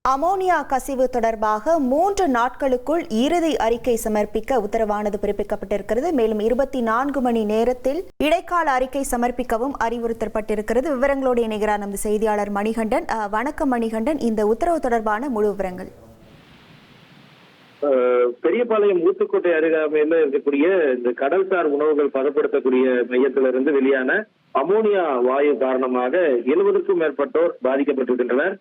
Ammonia கசிவு தொடர்பாக 3 நாட்களுக்குள் இறுதி அறிக்கை சமர்ப்பிக்க உத்தரவானது பிறப்பிக்கப்பட்டிருக்கிறது. மேலும் 24 மணி நேரத்தில் இடைக்கால அறிக்கை சமர்ப்பிக்கவும் அறிவுறுத்தப்பட்டிருக்கிறது. விவரங்களோடு இணைகிறார் நமது செய்தியாளர் மணிகண்டன். வணக்கம் மணிகண்டன், இந்த உத்தரவு தொடர்பான முழு விவரங்கள். பெரியபாளையம் ஊத்துக்கோட்டை அருகாமையில் இருக்கக்கூடிய இந்த கடல்சார் உணவுகள் பதப்படுத்தக்கூடிய மையத்திலிருந்து வெளியான அமோனியா வாயு காரணமாக 70க்கும் மேற்பட்டோர் பாதிக்கப்பட்டிருக்கின்றனர்.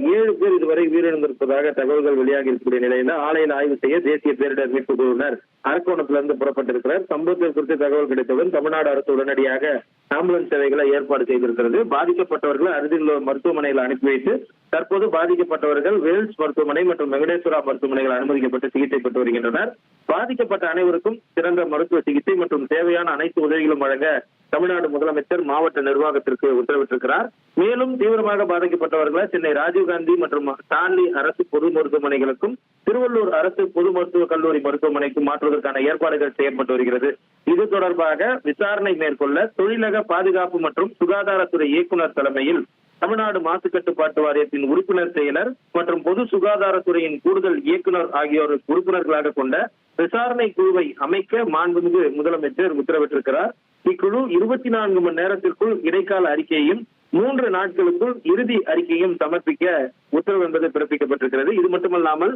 7 பேர் இதுவரை உயிரிழந்திருப்பதாக தகவல்கள் வெளியாகி இருக்கக்கூடிய நிலையில ஆலையில் ஆய்வு செய்ய தேசிய பேரிடர் மீட்பு குழுவினர் அரக்கோணத்திலிருந்து புறப்பட்டிருக்கிறார். சம்பவத்தை குறித்து தகவல் கிடைத்தவுடன் தமிழ்நாடு அரசு உடனடியாக ஆம்புலன்ஸ் சேவைகளை ஏற்பாடு செய்திருக்கிறது. பாதிக்கப்பட்டவர்களை அருகில் உள்ள மருத்துவமனையில் அனுப்பி வைத்து தற்போது பாதிக்கப்பட்டவர்கள் வேல்ஸ் மருத்துவமனை மற்றும் வெங்கடேஸ்வரா மருத்துவமனைகள் அனுமதிக்கப்பட்டு சிகிச்சை பெற்று வருகின்றனர். பாதிக்கப்பட்ட அனைவருக்கும் சிறந்த மருத்துவ சிகிச்சை மற்றும் தேவையான அனைத்து உதவிகளும் வழங்க தமிழ்நாடு முதலமைச்சர் மாவட்ட நிர்வாகத்திற்கு உத்தரவிட்டிருக்கிறார். மேலும் தீவிரமாக பாதிக்கப்பட்டவர்களை சென்னை ராஜீவ்காந்தி மற்றும் ஸ்டான்லி அரசு பொது மருத்துவமனைகளுக்கும் திருவள்ளூர் அரசு பொது மருத்துவக் கல்லூரி மருத்துவமனைக்கும் மாற்றுவதற்கான ஏற்பாடுகள் செய்யப்பட்டு வருகிறது. இது தொடர்பாக விசாரணை மேற்கொள்ள தொழிலக பாதுகாப்பு மற்றும் சுகாதாரத்துறை இயக்குநர் தலைமையில் தமிழ்நாடு மாசு கட்டுப்பாட்டு வாரியத்தின் உறுப்பினர் செயலர் மற்றும் பொது சுகாதாரத்துறையின் கூடுதல் இயக்குநர் ஆகியோர் உறுப்பினர்களாக கொண்ட விசாரணை குழுவை அமைக்க மாண்புமிகு முதலமைச்சர் உத்தரவிட்டிருக்கிறார். இக்குழு 24 மணி நேரத்திற்குள் இடைக்கால அறிக்கையையும் 3 நாட்களுக்குள் இறுதி அறிக்கையும் சமர்ப்பிக்க உத்தரவு என்பது பிறப்பிக்கப்பட்டிருக்கிறது. இது மட்டுமல்லாமல்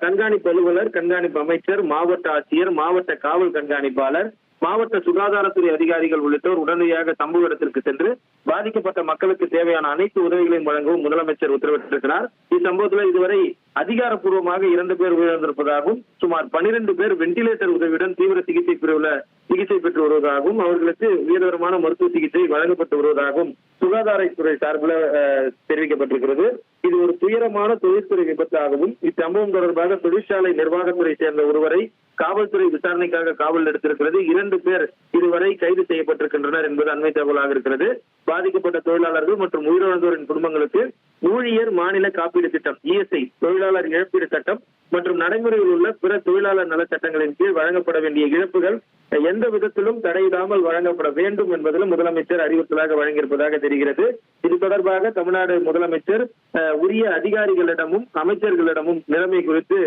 கண்காணிப்பு அலுவலர், கண்காணிப்பு அமைச்சர், மாவட்ட ஆட்சியர், மாவட்ட காவல் கண்காணிப்பாளர், மாவட்ட சுகாதாரத்துறை அதிகாரிகள் உள்ளிட்டோர் உடனடியாக சம்பவ இடத்திற்கு சென்று பாதிக்கப்பட்ட மக்களுக்கு தேவையான அனைத்து உதவிகளையும் வழங்கவும் முதலமைச்சர் உத்தரவிட்டிருக்கிறார். இச்சம்பவத்தில் இதுவரை அதிகாரப்பூர்வமாக 2 பேர் உயிரிழந்திருப்பதாகவும் சுமார் 12 பேர் வெண்டிலேட்டர் உதவியுடன் தீவிர சிகிச்சை பிரிவுல சிகிச்சை பெற்று வருவதாகவும் அவர்களுக்கு உயர்தரமான மருத்துவ சிகிச்சை வழங்கப்பட்டு வருவதாகவும் சுகாதாரத்துறை சார்பில் தெரிவிக்கப்பட்டிருக்கிறது. இது ஒரு துயரமான தொழில்துறை விபத்தாகவும் இச்சம்பவம் தொடர்பாக தொழிற்சாலை நிர்வாகத்துறை சேர்ந்த ஒருவரை காவல்துறை விசாரணைக்காக காவல் எடுத்திருக்கிறது. 2 பேர் இதுவரை கைது செய்யப்பட்டிருக்கின்றனர் என்பது அண்மை தகவலாக இருக்கிறது. பாதிக்கப்பட்ட தொழிலாளர்கள் மற்றும் உயிரிழந்தோரின் குடும்பங்களுக்கு ஊழியர் மாநில காப்பீடு திட்டம் இஎஸ்ஐ, தொழிலாளர் இழப்பீடு சட்டம் மற்றும் நடைமுறையில் உள்ள பிற தொழிலாளர் நல சட்டங்களின் கீழ் வழங்கப்பட வேண்டிய இழப்புகள் எந்த விதத்திலும் தடையிடாமல் வழங்கப்பட வேண்டும் என்பதிலும் முதலமைச்சர் அறிவுறுத்தலாக வழங்கியிருப்பதாக தெரிகிறது. இது தொடர்பாக தமிழ்நாடு முதலமைச்சர் உரிய அதிகாரிகளிடமும் அமைச்சர்களிடமும் நிலைமை குறித்து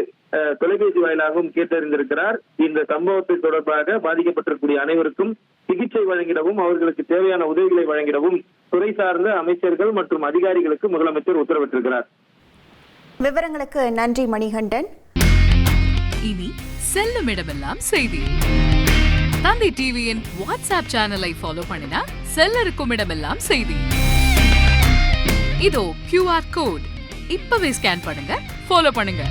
தொலைபேசி வாயிலாகவும் கேட்டறிந்திருக்கிறார். இந்த சம்பவத்தை தொடர்பாக பாதிக்கப்பட்டிருக்கூடிய அனைவருக்கும் சிகிச்சை வழங்கிடவும் அவர்களுக்கு தேவையான உதவிகளை வழங்கிடவும் துறை சார்ந்த அமைச்சர்கள் மற்றும் அதிகாரிகளுக்கு முதலமைச்சர் உத்தரவிட்டிருக்கிறார். விவரங்களுக்கு நன்றி மணிகண்டன். இனி செல்லும் இடமெல்லாம் செய்தி. தந்தை டிவியின் வாட்ஸ்அப் சேனலை ஃபாலோ பண்ணினா செல்ல இருக்கும் இடமெல்லாம் செய்தி. இதோ QR கோட் இப்பவே ஸ்கேன் பண்ணுங்க, ஃபாலோ பண்ணுங்க.